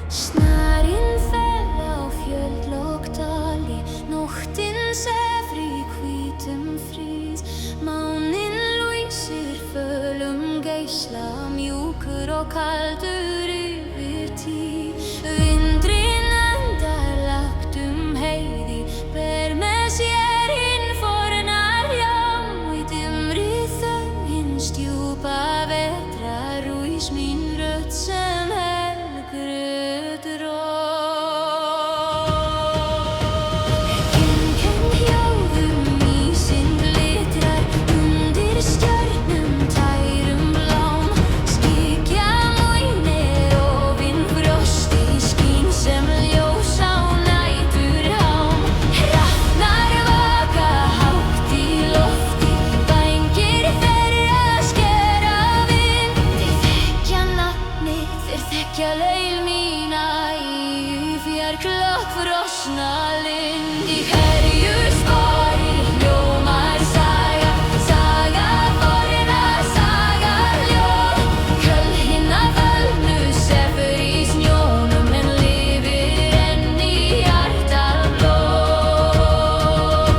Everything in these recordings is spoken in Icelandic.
Snarinn fell á fjöll og dali, nóttin sefur í hvítum frið. Máninn lýsir fölum geisla, mjúkur og kaldur yfir tíð. Vindurinn andar lágt heiði, ber með sér hinn forna ljá. Í dimmri þögn hins djúpa vetrar rís mín rödd sem helgruð dró. Kenn hljóðum ísinn glitrar undir stjörnum tærum blám. Skyggja móinir ofin frost í skín sem ljós á næturhám. Hrafnar vaka hátt í lofti, vængir þeirra skera vind. Þeir þekkja nafnið, þeir þekkja leið mína í fjarklökk frosna lind. Í hverju spori hljómar saga, saga forna, saga ljóð. Köll hinna fölnu sefur í snjónum en lifir enn í hjarta blóð.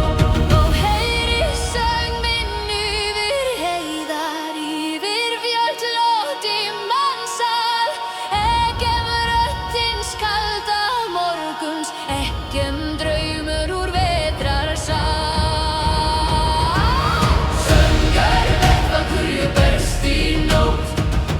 Og heyri söng minn yfir heiðar, yfir fjöll og dimman sal. Ekkem rödd hins kalda morguns, ekkem draumur úr vetrarsal. Söngur vettvakurju berst í nótt,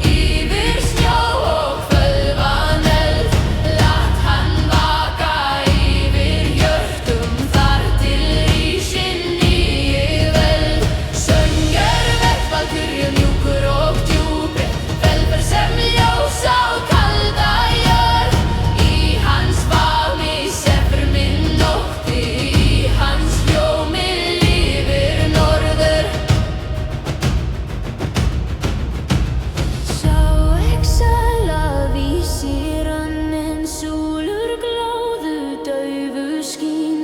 yfir snjó og fölvan eld. Lat hann vaka yfir hjörtum þar til rísin nýi veld. Söngur vettvakurju mjúkur og djúpur, felber sem ljós á kalda jörð. Í hans faðmi sefur minn nótti, í hans hljómi lifir norður. Sá exala vísir hann en súlur glóðu daufu skín.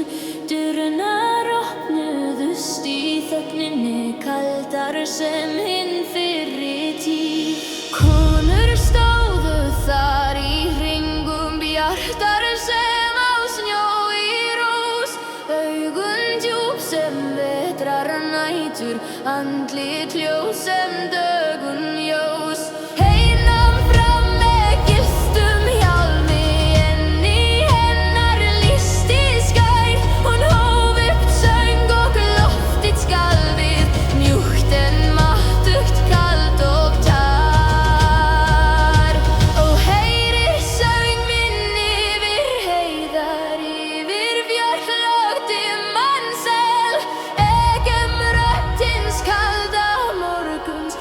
Dyrnar opnuðust í þögninni, kaldar sem hinn fyrri tíð. Konur stóðu þar í hringum, bjartar sem á snjó í rós. Augun djúp sem vetrarnætur, andlit ljós sem dögun ljós. Ein nam fram með gylltum hjálmi, en í hennar lysti skær. Hún hóf upp söng og loftið skalfið, mjúkt en máttugt, kalt og tar. Og heyri söng minn yfir heiðar, yfir fjöll og dimman sel. Ekkem rödd hins kalda morguns,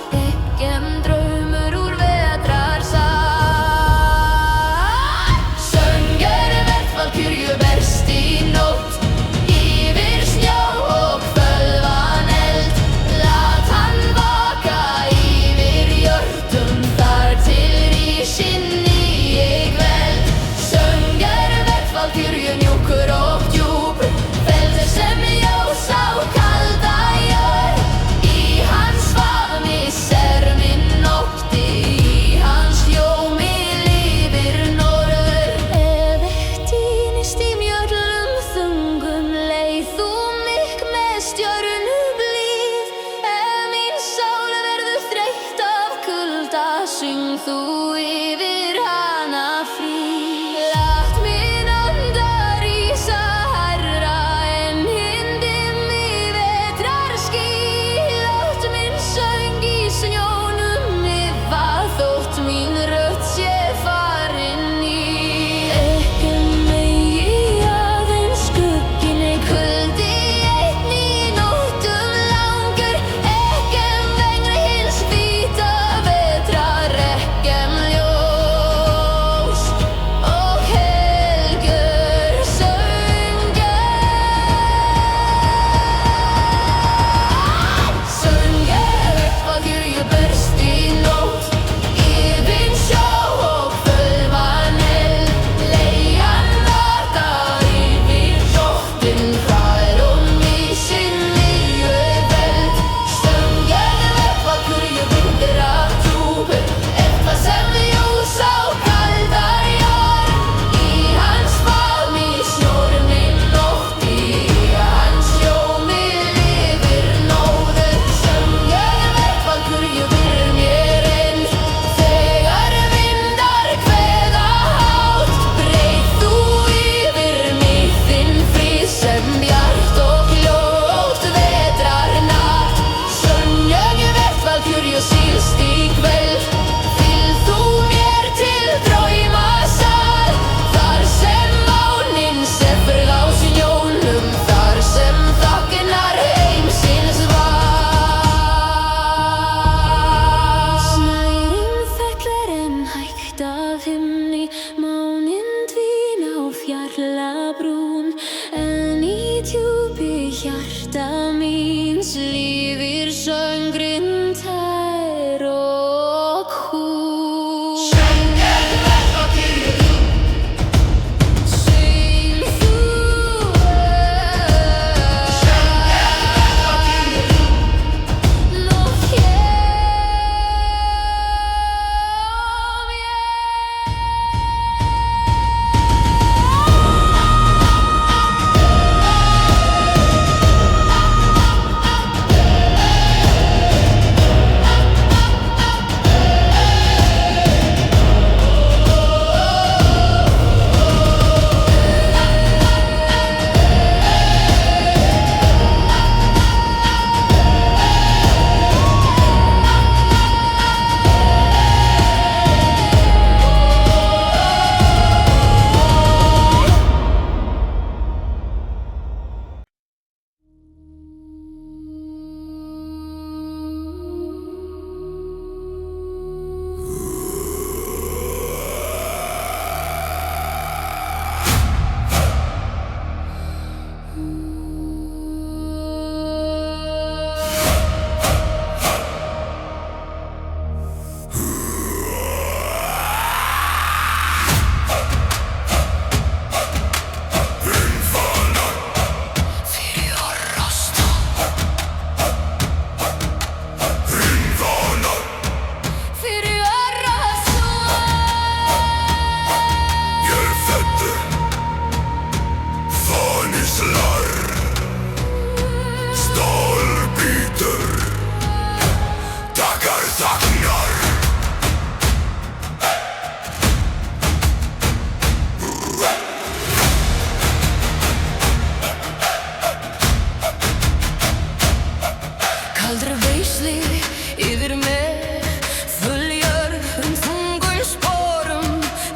litla brún, en í djúpi hjarta míns lifir söngrinn tær og hús. Syng þú nú hér. Kaldri veisli yfir mig, full jörð þungum sporum,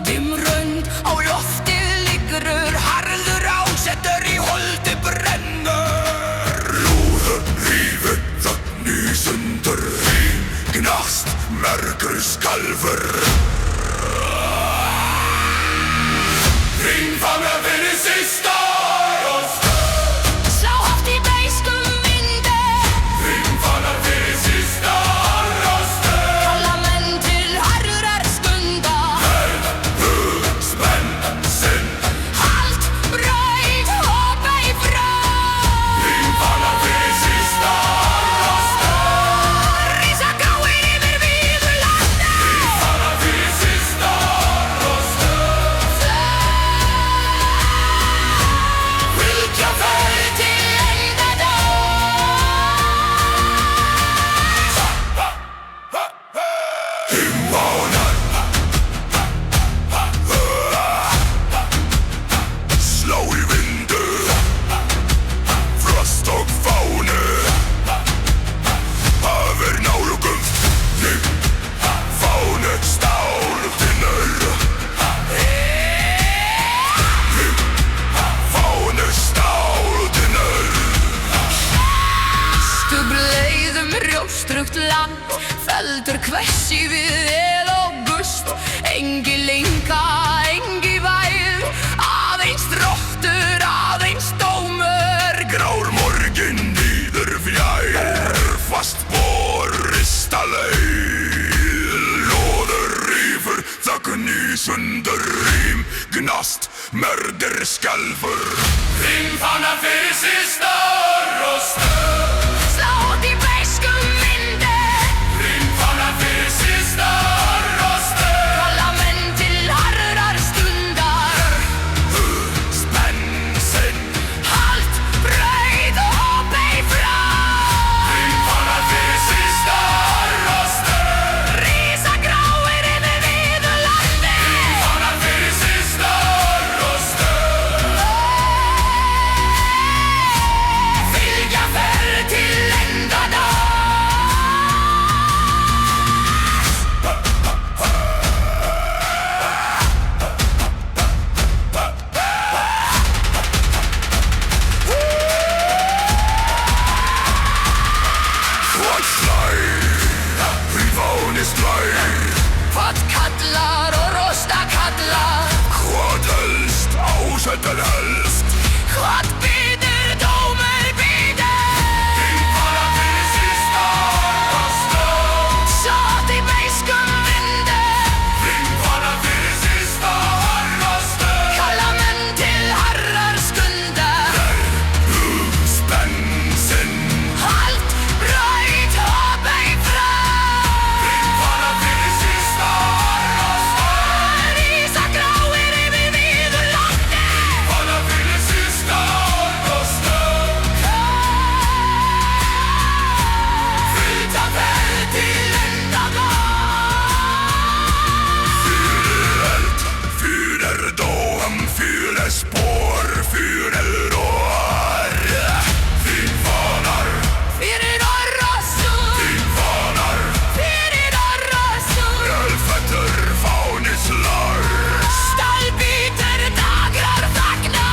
dimmrönd á loftið liggur, harður ásettur í holdi brennur. Lúður rífur þögn í sundur, hím gnast mergur skalfur. Hringfanga fyrir sista rost, Slá hátt í beiskum vindi, hringfangar fyrir sista rost. kalla menn til harðrar stundar. Spenn sinn, Halt, braut, hoppa í frá. hringfangar fyrir sista rost. Rísa gráir yfir víðu landi. Hringfangar fyrir sista rost. Fylgja föður til endadóms. Himvánar slá í vindu, frost og fánu. Hafir nálugum, fánu stáltinnur. Fánu stáltinnur. Stubleiðum rjóstrugt land, feldur hvessi við el og gust. Engi linka, engi væð, aðeins drottur, aðeins dómur. Grár morgin nýður fjær, fast borista leið. Lóður rífur þögn í sundur, rím gnast merdir skalfur. Hringfangar fyrir sista rost, Slá hátt í beiskum vindi, hringfangar fyrir sista rost. kalla menn til harðrar stundar. Spenn sinn, Halt, braut, hoppa í frá. hringfangar fyrir sista rost. Rísa gráir yfir víðu landi. Hringfangar fyrir sista rost. Fylgja föður er helst. Gott bíður, dómur bíður. Þín fara fyrir sísta harrastund. Sátt í beiskum vindi. Þín fara fyrir sísta harrastund. Kalla menn til harrar skundar. Hugspensinn. Allt braut og beig frá. Þín fara fyrir sísta harrastund. Rísa gráir yfir víður landi. Fara fyrir sísta harrastund. Fylgja vel til endadag. Fyrer dom, fyrer spår, fyrer rår. Þín fanar, Fyrir orrasund. þín fanar. Fyrir orrasund. Ölfötter fánislag. Stallbítur dagrar fagna.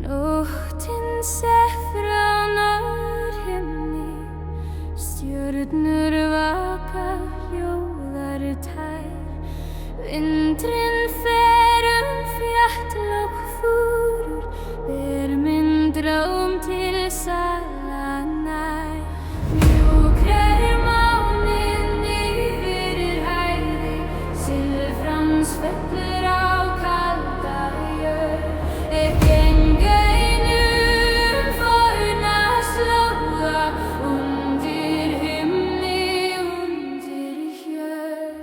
Nóttin sé frá norðhimni, stjörnur vaka hljóðar tær. Vindurinn fer fjall og fúrur, ber minn dróm til sala nær. Mjúkrar máninn yfir hæðir, silfrans fellur á kalda jörð. Gengu einum forna slóða, undir himni, undir hjörð.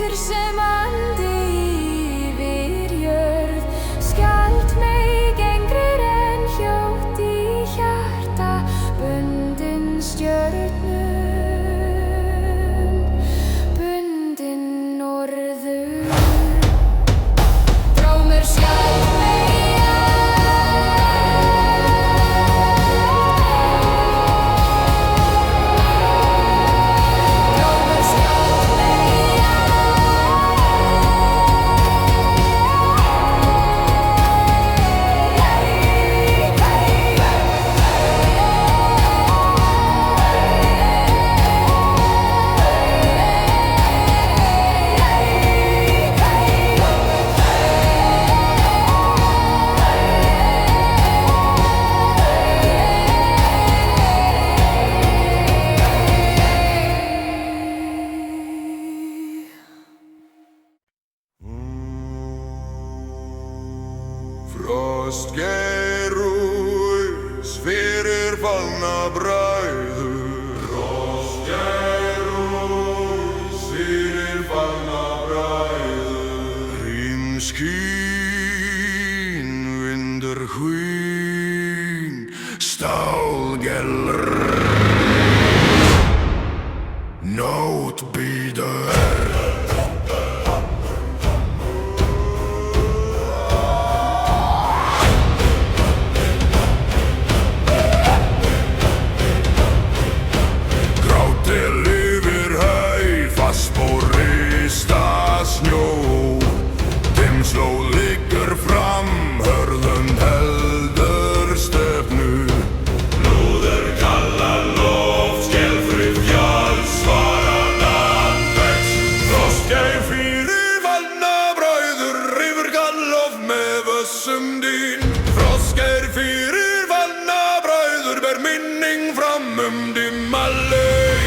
myrkur sem andi yfir jörð, skjaldmey gengrir en hljótt í hjarta bundin stjörnum, bundin norður. Drómur skjaldmeyja, drómur skjaldmeyja, Frostgerús fyrir fallna bræður. Frostgerús fyrir fallna bræður. Hrímskín, vindur hvín, stálgelr, nót bíður. Slóð liggur fram, hörðund heldur stefnu. Lúður kallar loft, skelfrið fjalls, varannan vex. Frostgeir fyrir fallna bræður, yfir Gallof með vössum dýn. Frostgeir fyrir fallna bræður, ber minning fram dimma laug.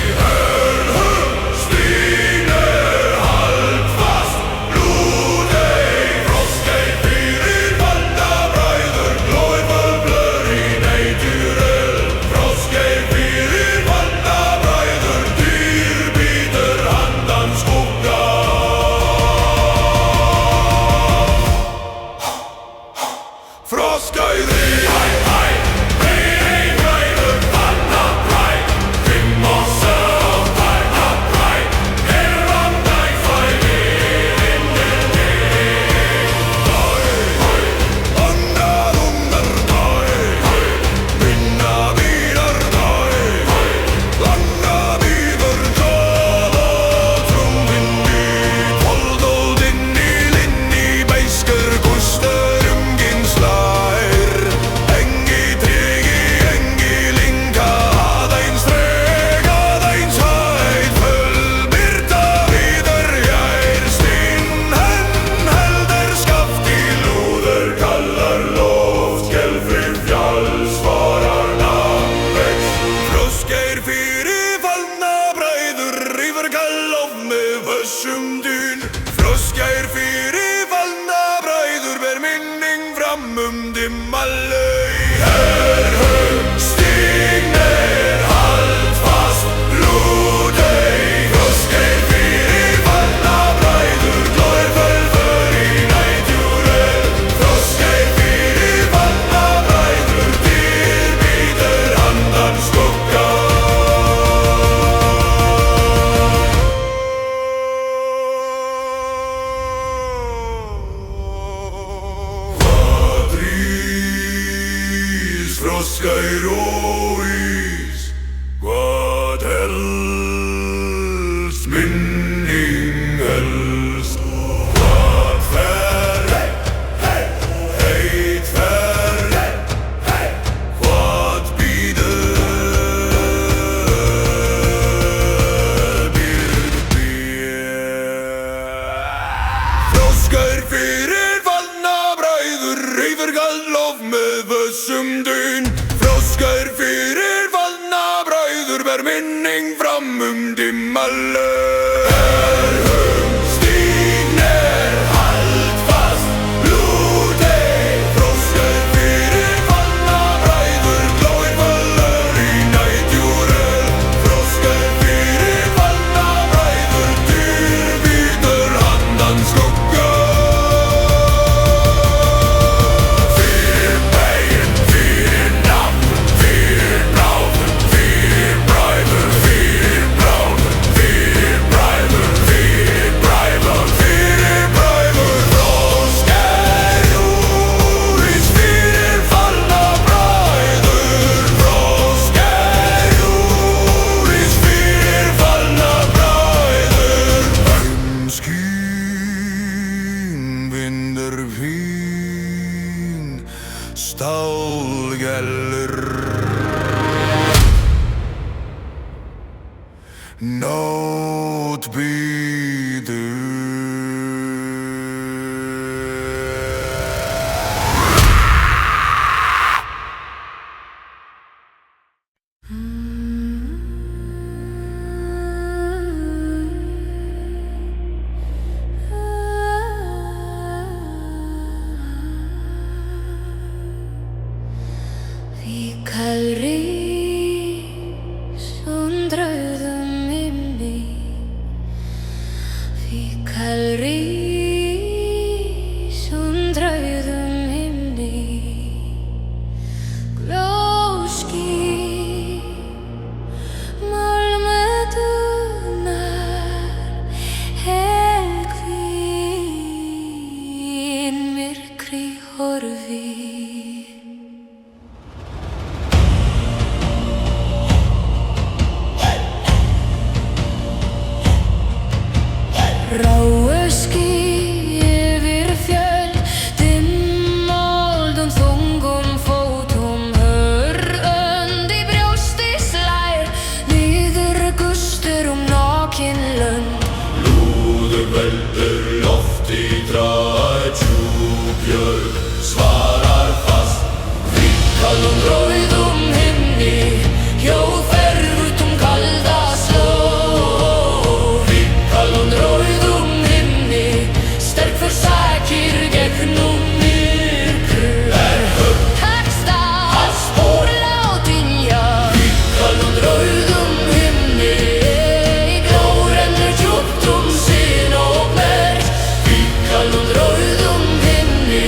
Frostgeir fyrir fallna bræður, ber minning fram dimma laug. Herhögg, stignir, hald fast, lúdey. Frostgeir fyrir fallna bræður, glóir fölför í nætjúröð. Frostgeir fyrir fallna bræður, dyr bítur handan skugga. út býður. Í kaldri sundröðum himni, í kaldri sundröðum himni, glóský málmetunar, helhvín myrkri horfi. Ráu ský yfir fjöll, dimmoldum þungum fótum, hörönd í brjósti slær, niður gustur nakin lönd. Lúður veldur lofti drar, djúpjörg svarar fast. Hvítkaldum rauðum himni, hljóðferð út kalda sló. Hvítkaldum rauðum himni, sterk forsakir gegnum myrkur. Tekst að spóla og dynja. Hvítkaldum rauðum himni, glórennur djúpt sin og merg. Hvítkaldum rauðum himni,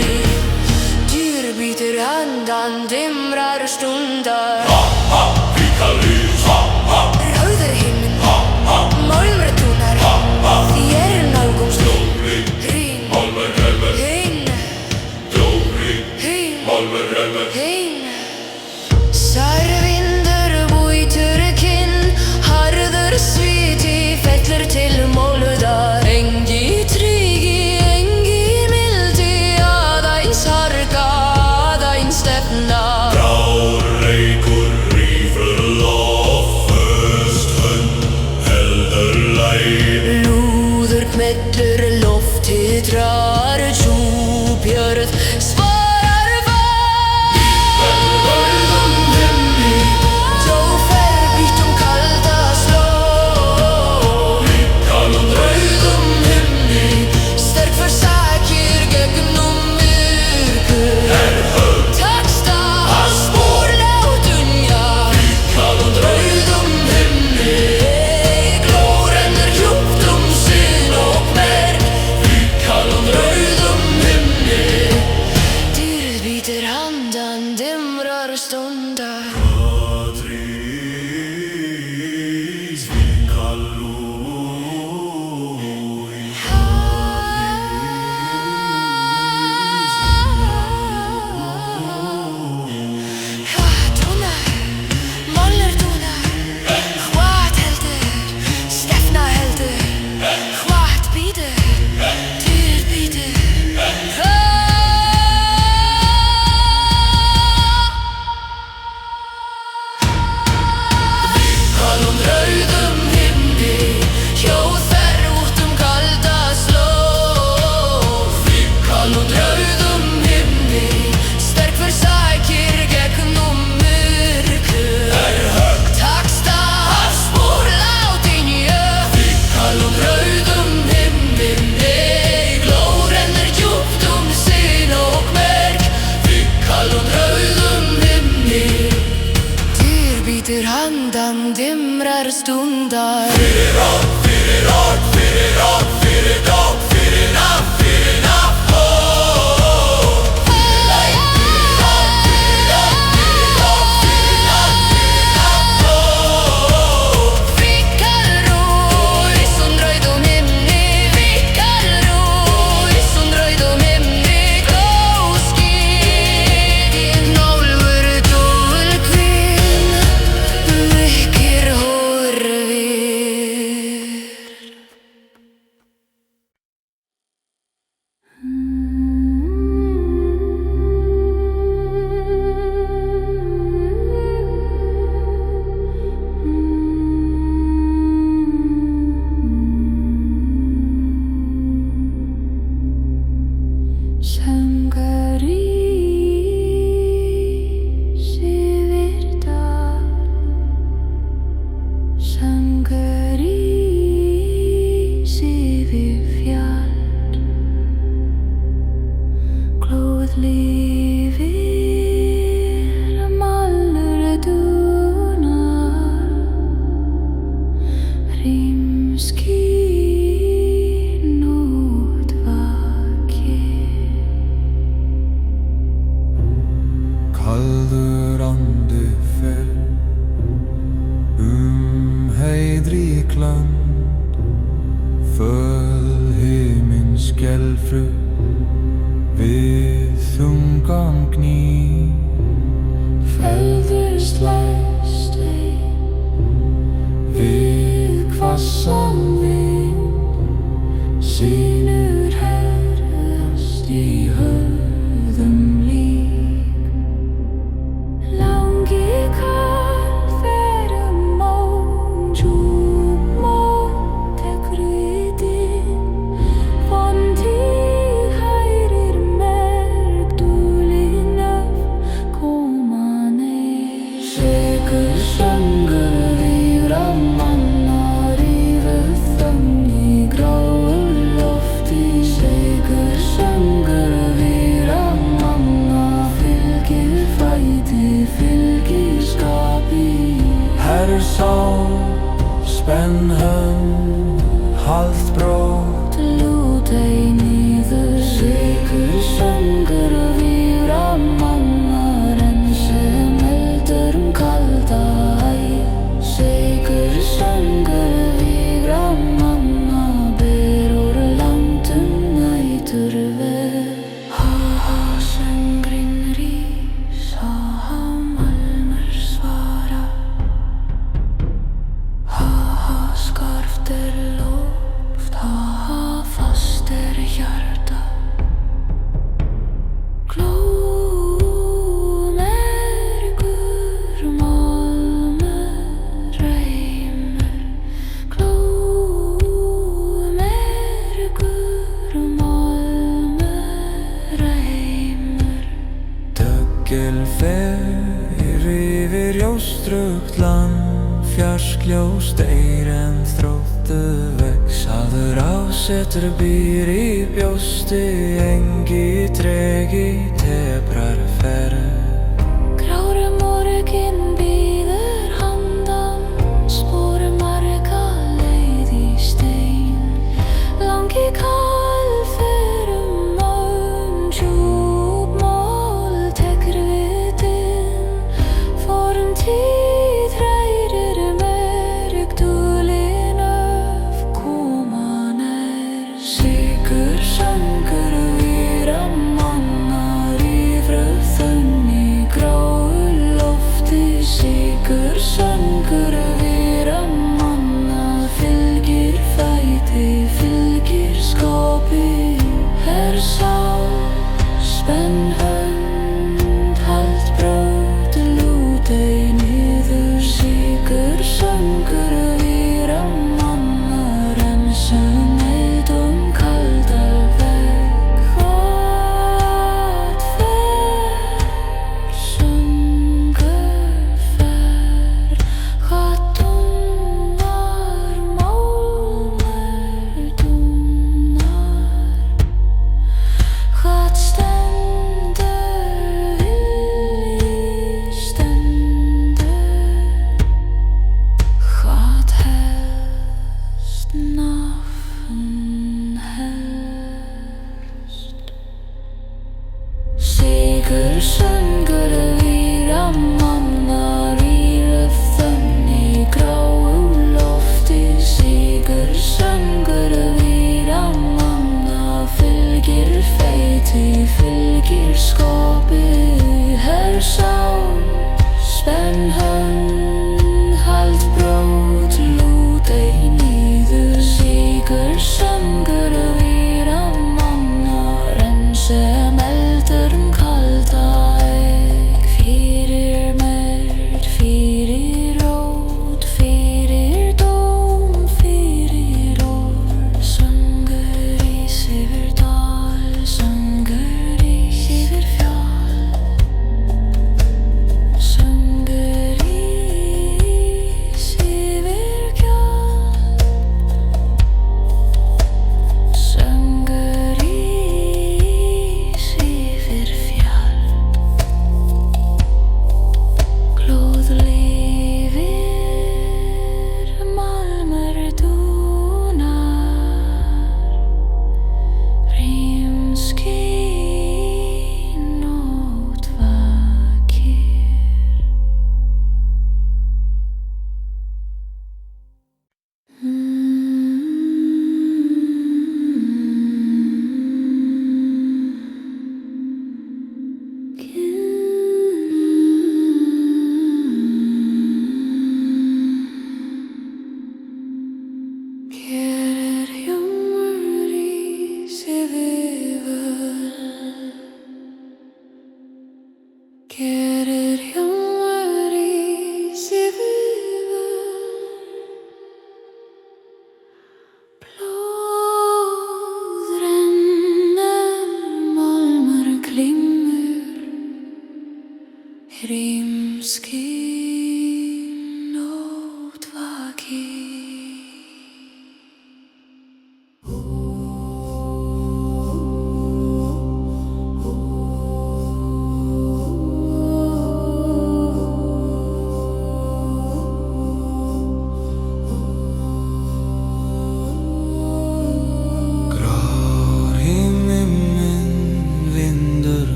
ylfru við þungan gný. Feðurst læst Við hvassan vind sýnur herðast í höfðum lík. Langi kall ferum món, djúp món tekur við inn. Vontíð hærir merg, dúlin öf koma neyr. Sigur söngur víra manna rífur þögn í gráu lofti. Sigur söngur víra manna fylgir fæti, fylgir skapi. Hersál, spenn hönd, hald brót, Lútei niður sigur söngur víra manna sem eldur kalda æ. Sigur söngur víra manna ber úr landum nætur ver. Ha-ha, söngurinn rís, ha-ha, málmur svara. Ha-ha, skarft loft, ha-ha, fast hjarta. Glómergur, málmur, reimur. Glómergur, málmur, reimur. Döggel fer yfir ljóstrugt land, fjarskljós deyr en þróttu vex. Aður ásetur býr í bjósti, engi tregi tebrar ferð. Grári morginn bíður handan, sporum marga leið í stein. Langi kall ferum món, djúp mól tekur við inn. Fortíð hrærir merg, dúlin öf koma nær. Sigur söngur víra manna rífur þögn í gráu lofti. Sigur söngur víra manna fylgir fæti, fylgir skapi. Hersál, spenn hönd, hald brót, lútei niður. Sigur söngur víra manna sem eldum kalda veg. Hvað fer, söngur fer, hvað dúnar, málmur dúnar. Hvað stendur, vilji stendur. Hvað helst, nafn helst. Sigur söngur víra manna rífur þögn í gráu lofti. Sigur söngur víra manna fylgir fæti, fylgir skapi. Hersál, spenn hönd, hald brót, lútei niður. Sigur söngur víra manna sem eldur kalda egg. Fyrir mörd, fyrir rót, fyrir dóm, fyrir orð. Söngur rís yfir dal, söngur rís yfir fjall. Söngur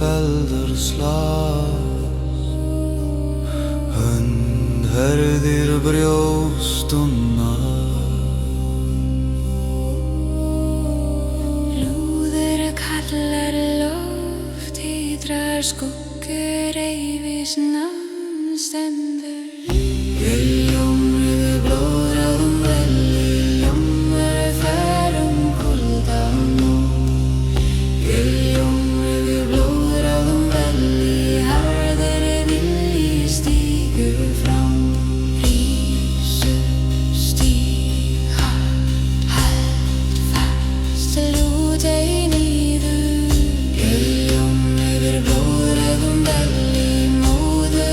feldur slag. Hönd herðir brjóstunnar. Lúður kallar loft, hýdrar skuggur, eyfisnam stendur. Ljómröðu blóðráðum velli, ljómur ferum kuldanum. Ljómröðu blóðráðum velli, harður vilji stígur fram. Rísu stíg, hald fast, lút ei niður. Ljómröðu blóðráðum velli, móður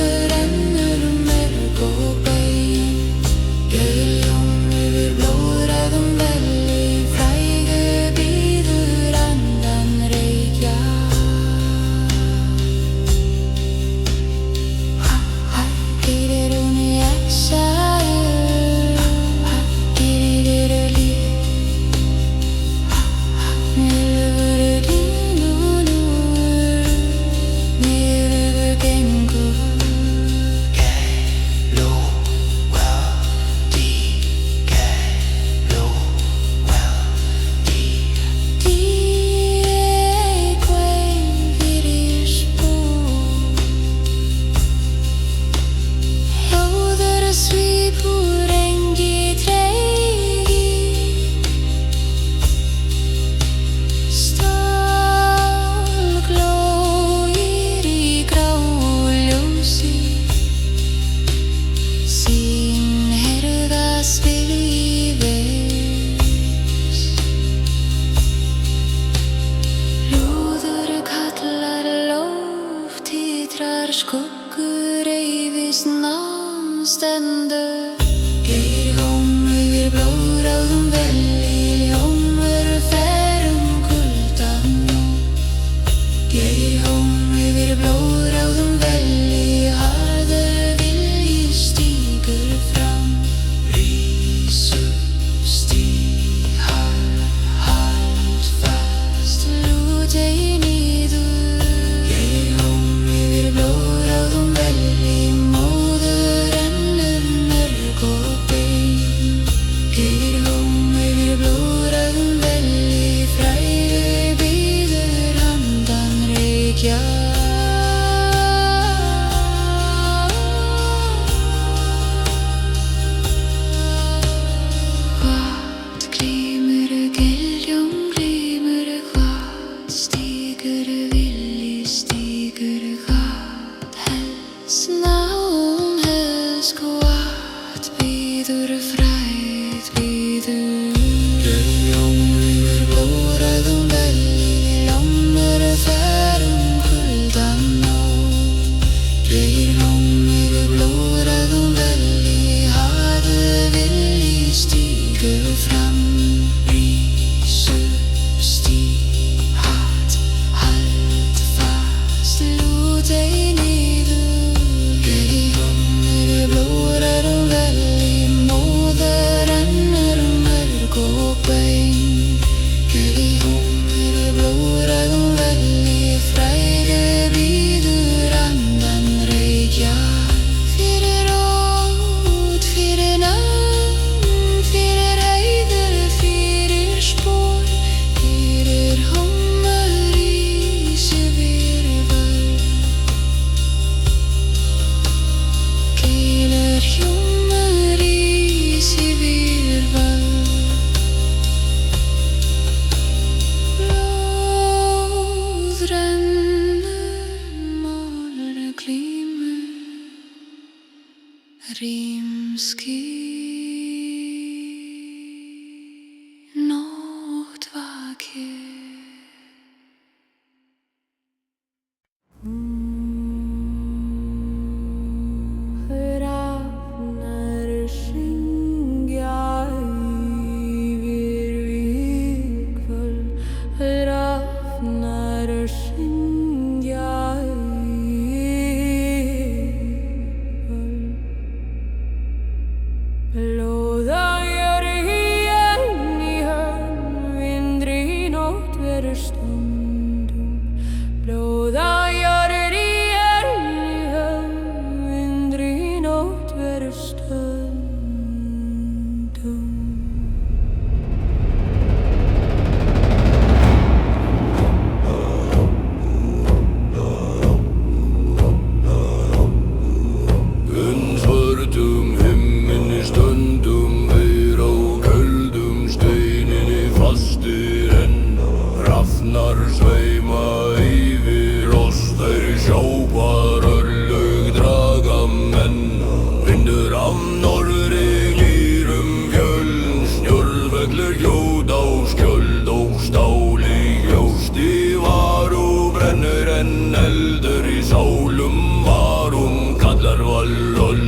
Hrafnar sveima yfir oss, þeir sjópar örlög draga menn. Vindur af norðri glýrum fjöll, snjórðfellur hljóð á skjöld og stáli hljósti var og brennur en eldur í sálum var kallar valloll.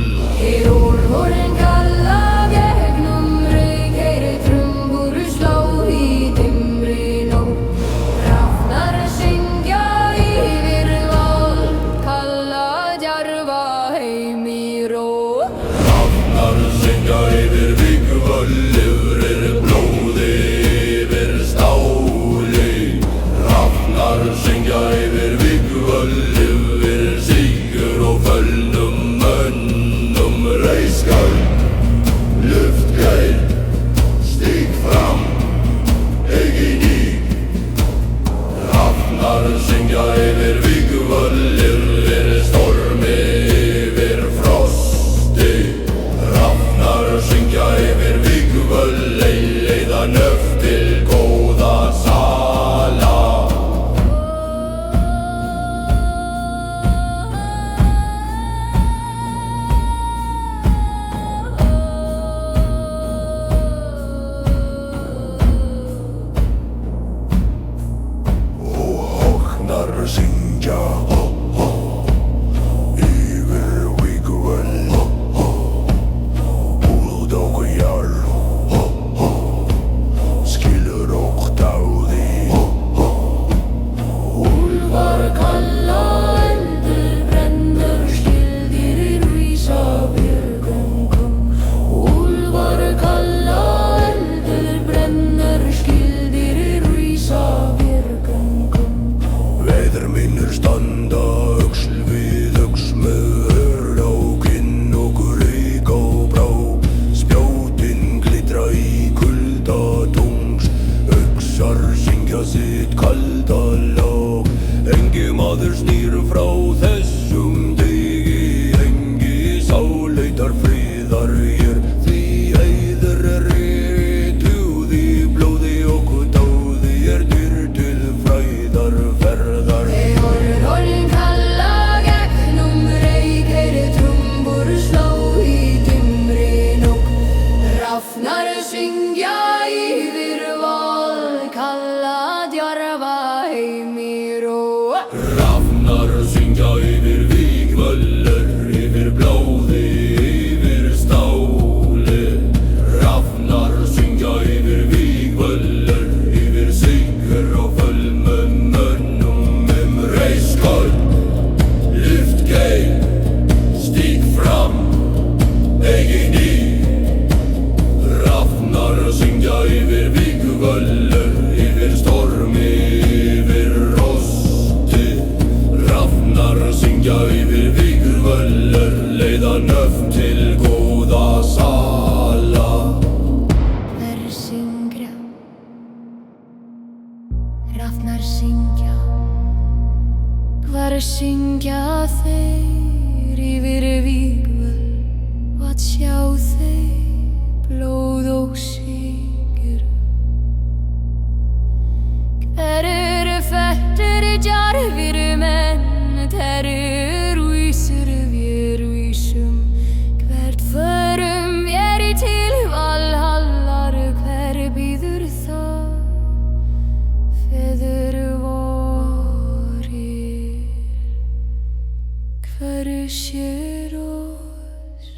Úlfurinn kalla gegnum reik, heyri trumbur slá í dimmri nótt. Hrafnar syngja yfir val, kalla djarfa heim í ró. Hrafnar syngja yfir vígvöll, yfir blóði, yfir stáli. Hrafnar syngja yfir vígvöll, yfir sigur og föllnum mönnum. Reiskar, luftgeil, stíg fram, eigin í. Hrafnar syngja yfir vígvöll, yfir stormi, yfir frosti. Hrafnar syngja yfir vígvöll, leiða nöft til góða sala. Hrafnar syngja yfir vígvöll, úlfd og jarl, skilur og dáði. Úlfar kalla eldur brennur, skildir rísa björgungum. Úlfar kalla eldur brennur, skildir rísa björgungum. Veður minnur standa öxl við öxl, með hörð á kinn og reik á brá. Spjótin glitra í kulda tungs, öxar syngja sitt kalda lag. Engi maður snýr frá þessum degi, engi sá leitar friðar hér. Því heiður rituð í blóði og dáði dyr til fræðar ferðar. Úlfurinn kalla gegnum reik, heyri trumbur slá í dimmri nótt. Hrafnar syngja yfir val, kalla djarfa heim í ró. Hrafnar syngja yfir vígvöllur, yfir blóði, yfir stáli. Hrafnar syngja yfir vígvöllur, yfir sigur og föllnum mönnum. Reiskar, luftgeil, stíg fram, eigin í. Hrafnar syngja yfir vígvöllur, yfir stormi, yfir rosti. Hrafnar syngja yfir vígvöllur, leiða nöft til góða sala. Hver syngja, hrafnar syngja. Hvar syngja þeir yfir vígvöll, hvað sjá þeir blóð og sigur. Hver eru fættir djarfir menn, hver eru vísir vér vísum. Hvert förum vér til valhallar, hver býður það feður vorir. Hver sér oss,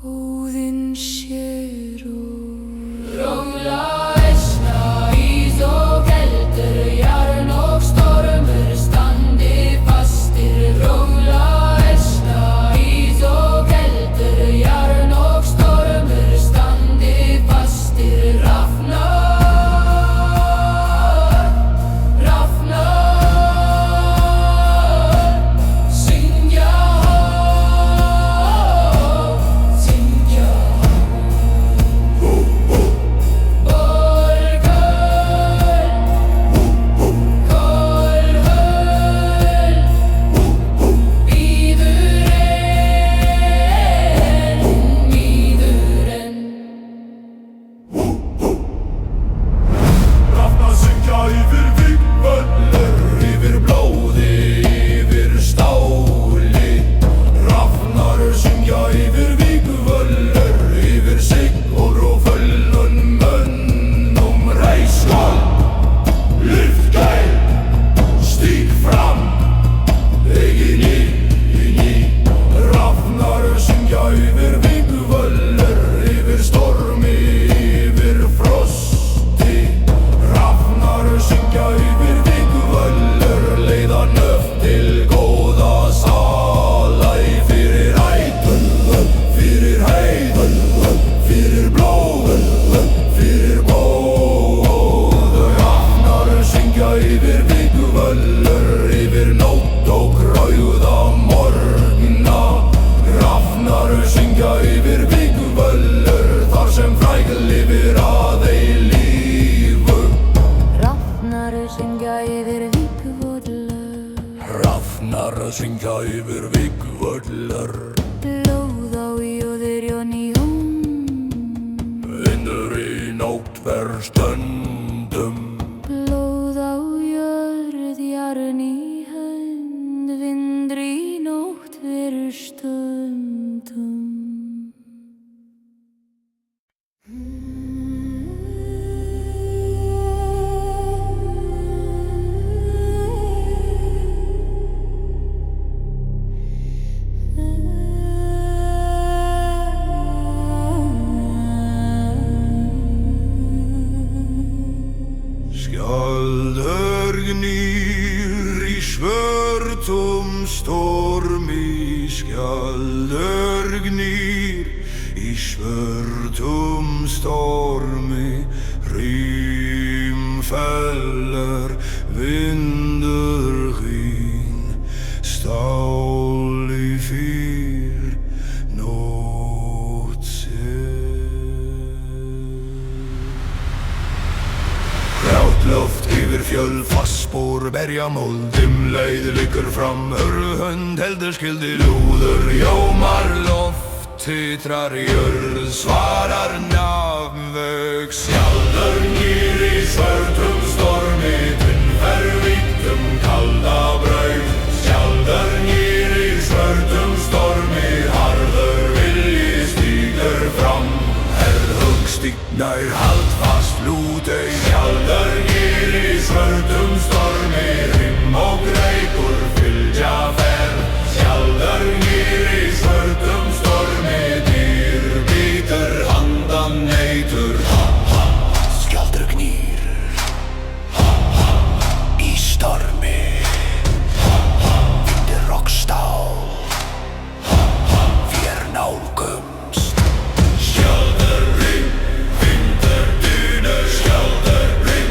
Óðinn sér oss. Róla versna ís og keldur, jarn og stormur standa. syngja yfir Víkvöllar. Blóð á jóður Jóníón. Vindur í nótt ver stöndum. Blóð á jörð, jarn í hönd, vindur í nótt ver stundum. Skjaldar gnýr í svörtum stormi, skjaldar gnýr í svörtum stormi, rimfeller vindur hvín, stál í fyr nótt Loft yfir fjöll, fastspor, berjamóld, leið liggur fram, hönd heldur skildi lúður, jómar loft, titrar jörð, svarar nafnvögg, Skjaldar gnýr í svörtum stormi, fer vítum kalda braut. Skjaldar gnýr í svörtum stormi, harður vilji stígur fram. stígnær haldfast lútei. Skjaldar gnýr í svörtum stormi, rimm og reykur fylgja ferð. Skjaldar gnýr í svörtum stormi, dýr bítur handan neytur. Skjaldar gnýr í stormi, vindur og stál, vér nálgumst. Skjaldar ring, vindur dynur. Skjaldar ring,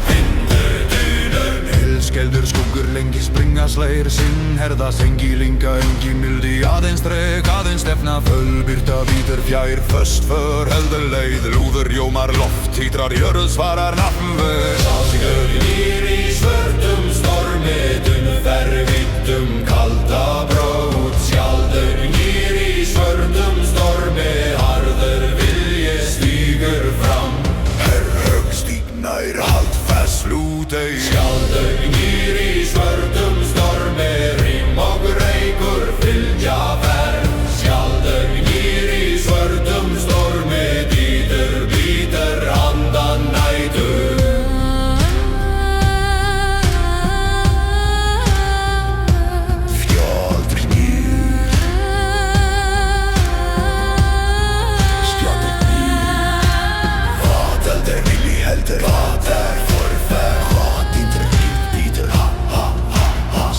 vindur dynur. Hilskeldur skuggur lengi springa slægir sinn herða sengi linga engi mildi aðeins dreg aðeins stefna fölbyrta bítur fjær föst för heldur leið lúður jómar loft títrar jörð svarar nafnveg. Skjaldar gnýr í svörtum stormi, fer vítum kalda brót. Skjaldar gnýr í svörtum stormi, harður vilji stígur fram. Högg stígnær haldfast lútei. Skjaldar gnýr í svörtum stormi, rimm og reykur fylgja ferð. Skjaldar gnýr í svörtum stormi, dýtur bítur handan nætur. Skjaldar gnýr, skjaldar gnýr. Vad heldur vilji heldur, vad forfær, vad dýtur bítur,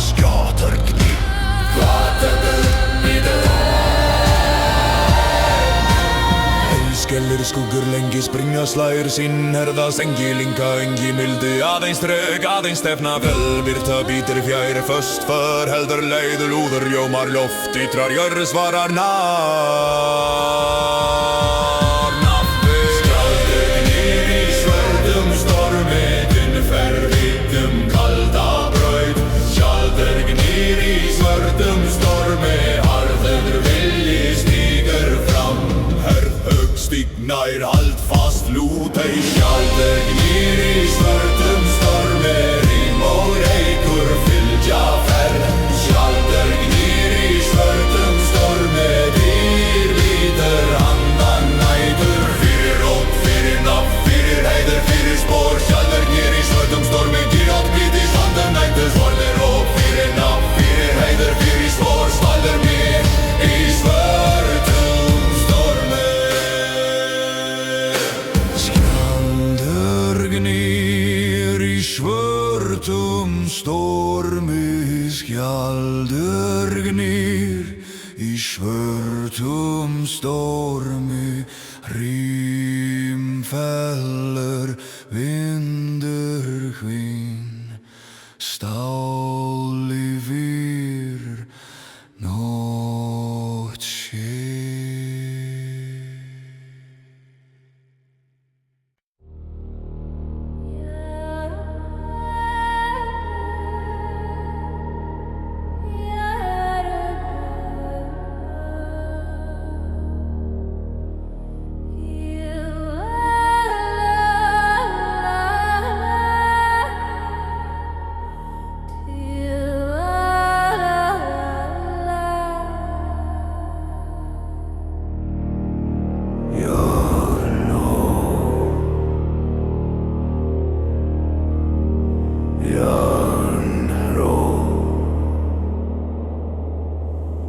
skjaldar gnýr. Skellir skuggur lengi springa slægir sinn herða sengi linga engi mildi aðeins treg aðeins stefna fölbyrta bítur fjær föst för heldur leið lúður jómar loft ytrar jörð svarar nafnveg. Skjaldar gnýr í svörtum stormi, fer vítum kalda braut. Skjaldar gnýr í svörtum stormi, harður vilji stígur fram. Högg stígnær haldfast lútei. Skjaldar gnýr í svörtum stormi, rimm og reykur fylgja ferð. Skjaldar gnýr í svörtum stormi, dýr bítur handan nætur. Fyrir rót, fyrir nafn, fyrir heiður, fyrir spór. Skjaldar gnýr í svörtum stormi, dýr bítist handan nætur. Svarlir rót, fyrir nafn, fyrir heiður, fyrir spór. Skjaldar gnýr í svörtum stormi. Skjaldar gnýr í svörtum stormi, skjaldar gnýr í svörtum stormi, rimfeller vindur hvinn, stál í fyr nótt sé. Yeah.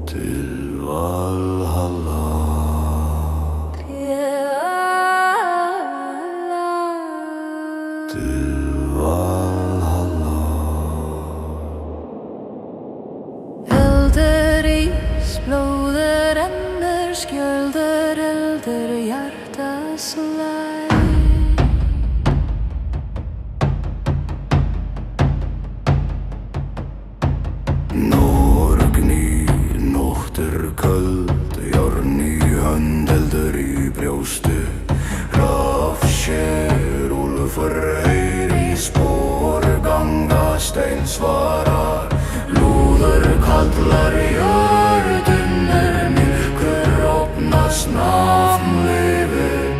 Til Valhalla. Til Valhalla. Elder ís, blóður ennur, skjöldur eldur, hjarta slær. Norgný, nótt köld, járn í hönd, eldur í brjóstu. Rafsér, úlfur heyr í spór, ganga stein svarar. Lúður kallar jörðunir, myrkur opnast nafn lifir.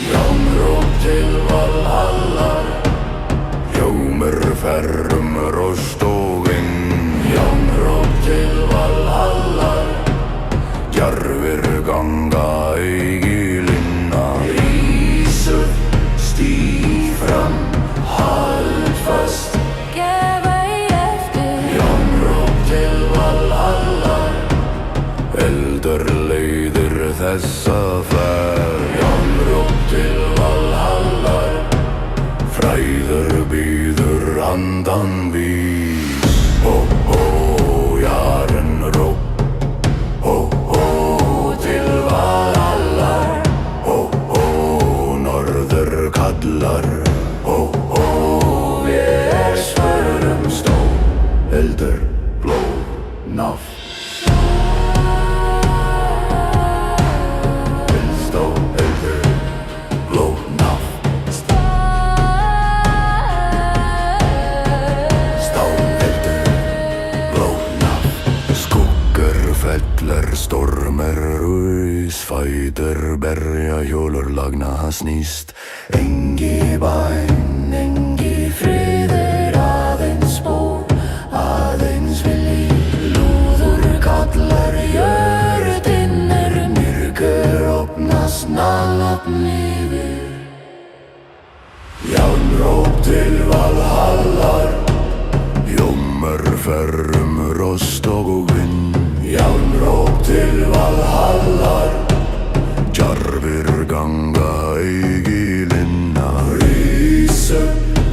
Jánróp til Valhallar, hljómur ferrum rost og vinn. Jánróp til Valhallar, djarfir ganga eigi linna. Rísu, stíg fram, hald fast. Gefa í eftir. Jánróp til Valhallar, eldur leiðir þessa ferð. Jánróp til Valhallar, fræður býður handan vís. Hó, hó, jaren róp. Hó, hó, til Valhallar. Hó, hó, norður kallar. Hó, hó, við svörum stó. Eldur, blóð, nafn. Stó, eldur, blóð, nafn. Feller stormer rús, fætur berja hjólur lagna snýst. Engi bæn, engi friður, aðeins spór, aðeins vilji. Lúður kallar jörðinir, myrkur opnast nafn yfir. Jánróp til Valhallar, hljómur ferrum rost og vinn. Jánróp til Valhallar, djarfir ganga eigi linna. Rísu,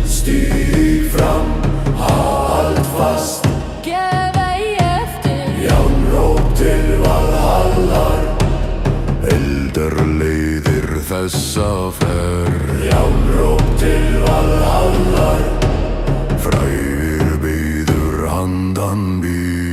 stíg fram, hald fast. Gefa í eftir. Jánróp til Valhallar, eldur leiðir þessa ferð. Jánróp til Valhallar, frægur býður handan býð.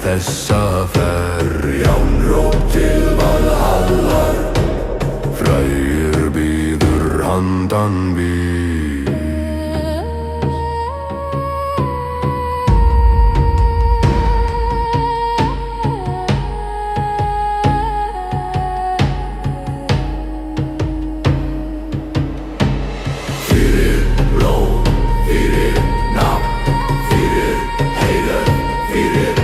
Þessa ferð. Jánróp til Valhallar, frægur býður handan býð. Fyrir blóð, fyrir nafn, fyrir heiður, fyrir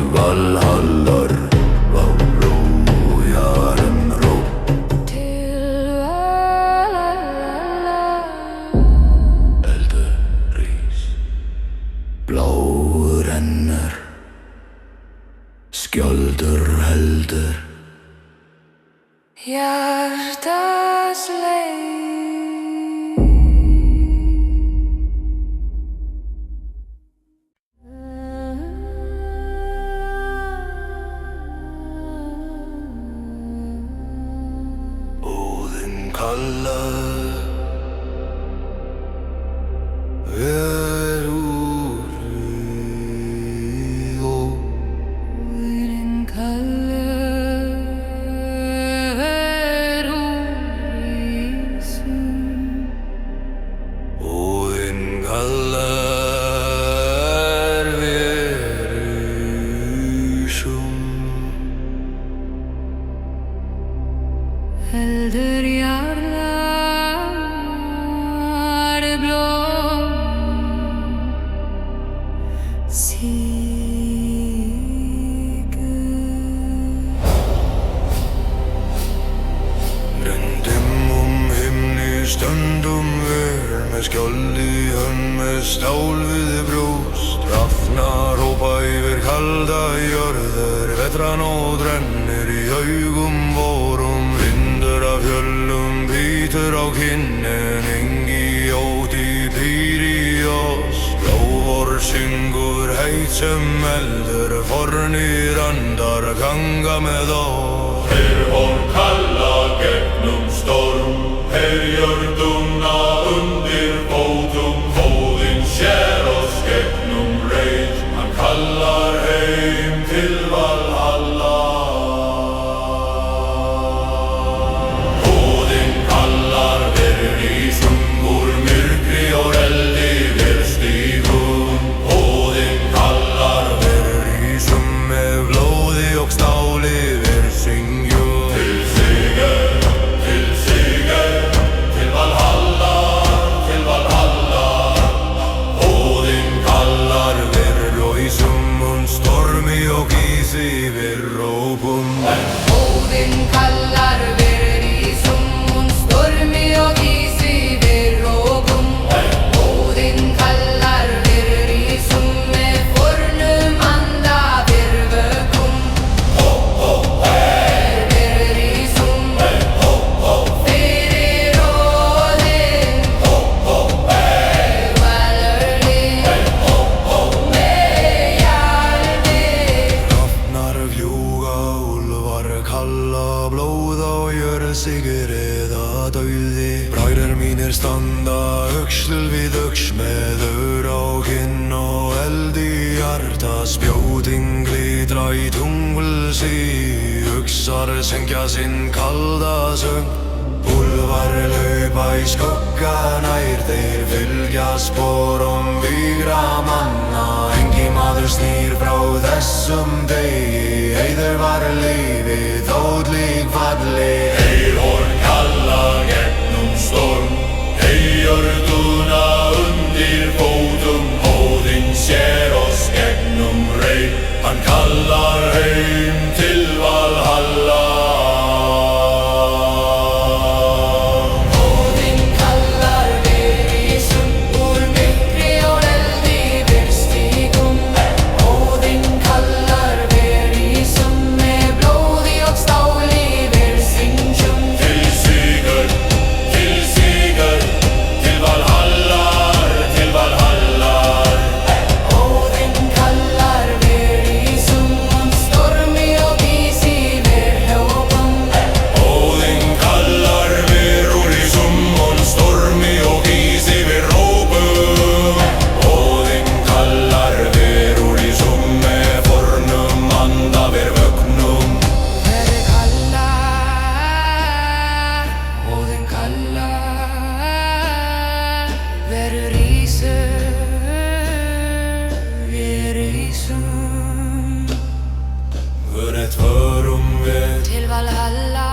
Valhallar, Valró, jaren ró. Til Valhalla. Eldur rís, blóð rennur. Skjöldur heldur Hjartas leið Óðinn kallar ver úr Óðinn kallar úr ísum Óðinn kallar ver úsum Heldur jarðar blóm Sigur Röndum himni stöndum ver með skjold í hönd með stál við brjóst Rafna rópa yfir kalda jörður vetran og drennir í augum vorum vindur af fjöllum bítur á kinnin engi óti býr í oss blóvor syngur heit sem eldur fornir andar ganga með oss Herhorn kalla gegnum storm Herjörðuna undir fótum Óðinn sér oss gegnum reit Hann kallar heim til Valhalla Óðinn kallar ver í sungur myrkri og eldi ver stígum Óðinn kallar ver í sum með blóði og stáli ver syngjum til sigur, til Valhalla, til Valhalla Óðinn kallar ver og í summun stormi og ísi ver rópum Óðinn kallar ver í summun stormi og ísi ver rópum Óðinn kallar ver í sum með fornum anda ver vökum Ver í sum fyrir Óðinn Valurlinn með jarðir Hrafnar fljúga, úlfar kalla, blóð á jörð sigur eða dauði Bræður mínir standa öxl við öx með ör á kinn og eld í hjarta spjóting glitra í tungulsi Uxar syngja sinn kalda söng Úlfar laupa í skugga nær þeir fylgja sporum vígra manna Engi maður snýr frá þessum degi Heiður var lífi þótt lík falli Herhorn kalla gegnum storm Herjörðuna undir fótum Óðinn sér oss gegnum reit Hann kallar heim til Valhalla Óðinn kallar ver í sum úr myrkri og eldi ver stígum Óðinn kallar ver í sum með blóði og stáli ver syngjum Til sigur, til Valhalla, til Valhalla Óðinn kallar ver í summun stormi og ísi ver hljópum Óðinn kallar ver úr í summun stormi og ísi við rópum Óðinn kallar ver úr í sum með fornum anda ver vögnum Ver kallar Óðinn kallar Verur ísum Vöret förum við Til Valhalla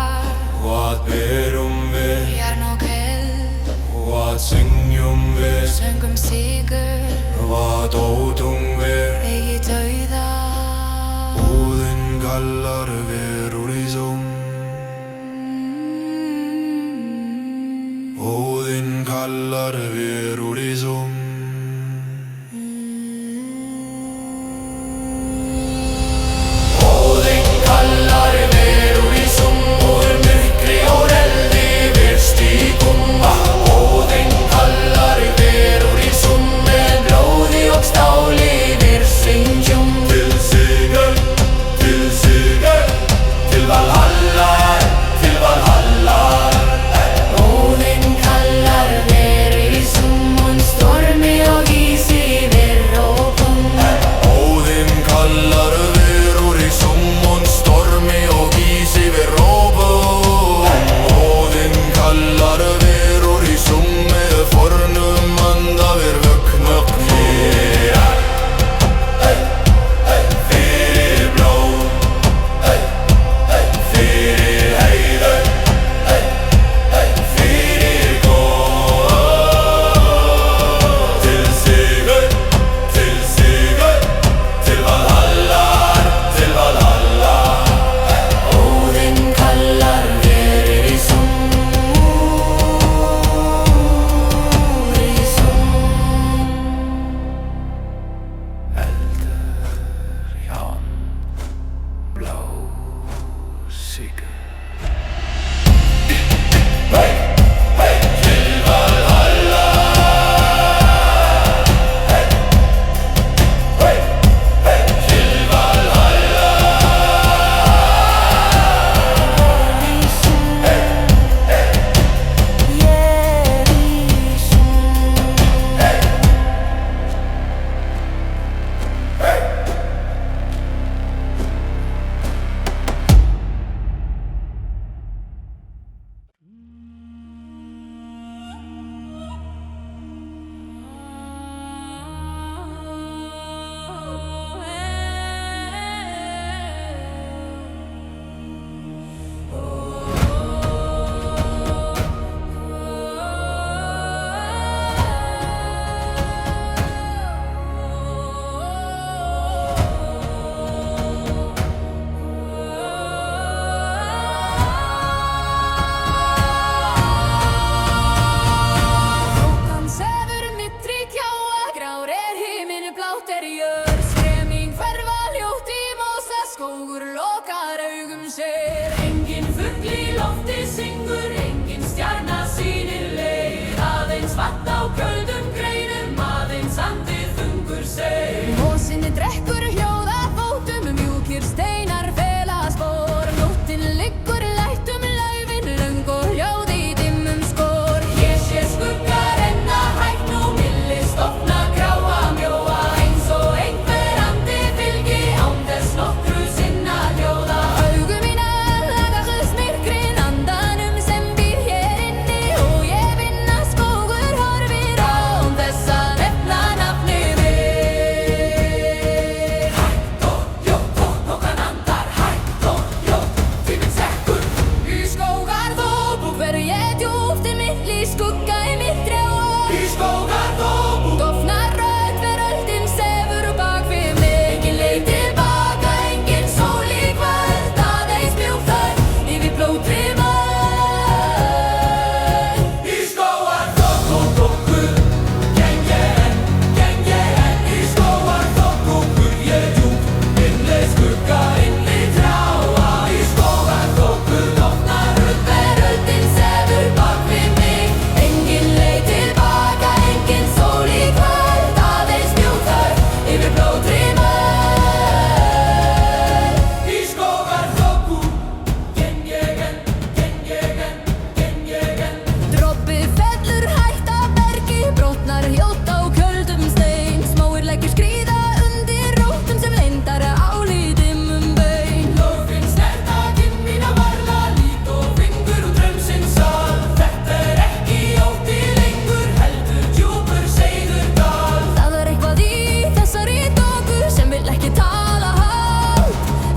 Hvað berum við Jarn og eld Hvað syngjum við Söngum sigur Hvað ótum við Eigi dauða Óðinn kallar ver úr í sum Óðinn kallar ver úr í sum Óðinn interiör. Skref mín hverfa ljótt í mosa, skógur lokar augum sér. Engin fugl í lofti syngur, engin stjarna sýnir leið. Aðeins vatn á köldum greinum, aðeins andið þungur seig. Mosinni drekkur hljóða fótum, mjúkir steinar fela spor. Nóttin liggur lætt laufin, löng og hljóð í dimmum skor. Ég sé skugga renna hægt nú, millist opna gráa mjóa. Eins og einhver andi fylgi án þess nokkru sinna hljóða. Augu mín lagast myrkrin andanum sem býr hér inni. Og ég finn að skógur horfir án þess að nefna nafnið mitt. Hægt og hljótt og þokan andar, hægt og hljótt, tíminn sekkur. Í skógarþoku fer ég djúpt milli skugga í myrkri og í skógarþoku dofnar rödd, veröldin sefur bak við mig. Engin leið tilbaka, engin sól í kvöld, aðeins mjúkt þögn yfir blóðri mold. Í skógarþoku geng ég enn, í skógarþoku bur ég djúpt innleið skugga inni trjáa. Í skógarþoku dofnar rödd, veröldin sefur bak við mig. Engin leið tilbaka, engin sól í kvöld, aðeins mjúkt þögn yfir blóðri mold. Í skógarþoku geng ég enn. Droppi fellur hægt af bergi, brotnar hljótt á köldum stein. Smáir leggjur skríða undir rótum sem leyndar ál í dimmum baun. Lófin snerta kinn mína varla, lít og fingur úr draumsins sal. Þetta ekki ótti lengur, heldur djúpur seiður dal. Það eitthvað í þessari þoku sem vill ekki tala hátt.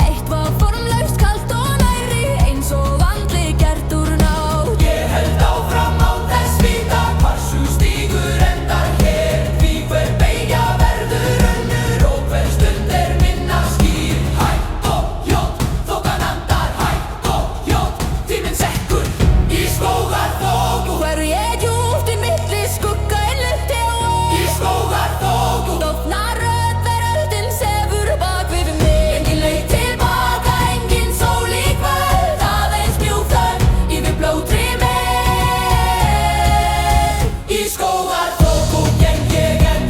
Eitthvað formlaust, kalt og nærri, eins og andlit gert úr nátt. Ég held áfram án þess vita hvar sú stígur endar hér. Því hver beygja verður önnur og hver stund minna skýr. Hægt og hljótt, þokan andar, hægt og hljótt, tíminn sekkur. Í skógarþoku fer ég djúpt milli skugga í lufti og í skógarþoku dofnar rödd, veröldin sefur bak við mig. Engin leið tilbaka, engin sól í kvöld, aðeins mjúkt þögn yfir blóðri mold. Í skógarþoku geng ég enn,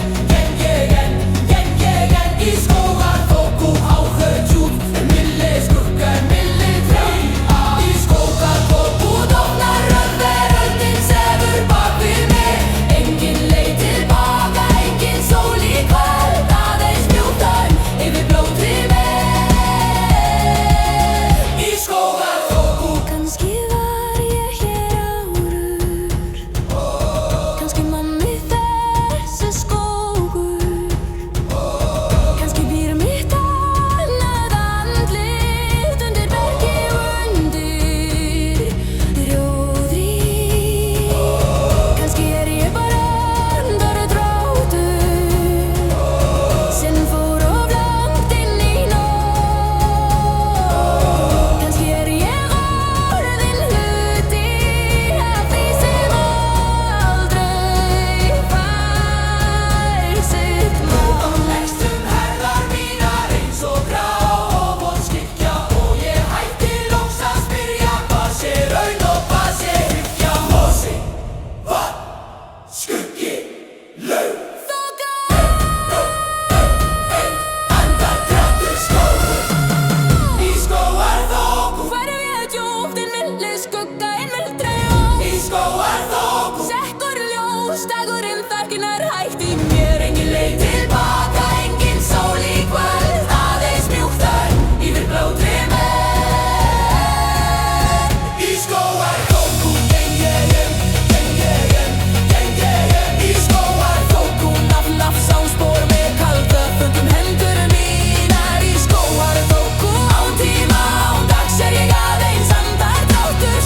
í skógarþoku áhöð djúpt milli skugga, milli trjáa. Í skógarþoku dofnar rödd, veröldin sefur bak við mig. Engin leið tilbaka, engin sól í kvöld, aðeins mjúkt þögn yfir blóðri mold. Í skógarþoku kannski var ég hér áður, kannski man mig þessi skógur. Kannski býr mitt annað andlit undir bergi og undir rjóðri. Kannski ég bara andardráttur sem fór of langt inn í nótt. Kannski ég orðinn hluti af því sem aldrei fær sitt mál. Leggst herðar mínar eins og grá og vonskykja, og ég hætti loks að spyrja hvað sé raun og hvað sé hyggja. Mosi, vatn, skuggi, lauf, þoka, andardráttur, skógur. Í skógarþoku fer ég djúpt milli skugga milli trjáa. Í skógarþoku sekkur ljós, dagurinn þagnar hægt í mér. Engin leið tilbaka, engin sól í kvöld, aðeins mjúkt þögn yfir blóðri mold. Í skógarþoku geng ég enn, í skógarþoku nafn sánspor með kalda föngum hendur mínar. Í skógarþoku án tíma, án dags ég aðeins andardráttur,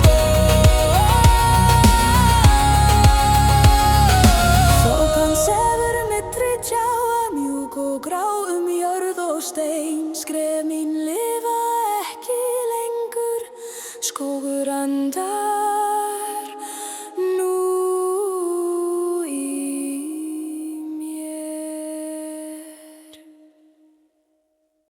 þokan sefur milli trjáa, mjúk og grá jörð og stein. Skref mín lifa ekki lengur, skógur andar.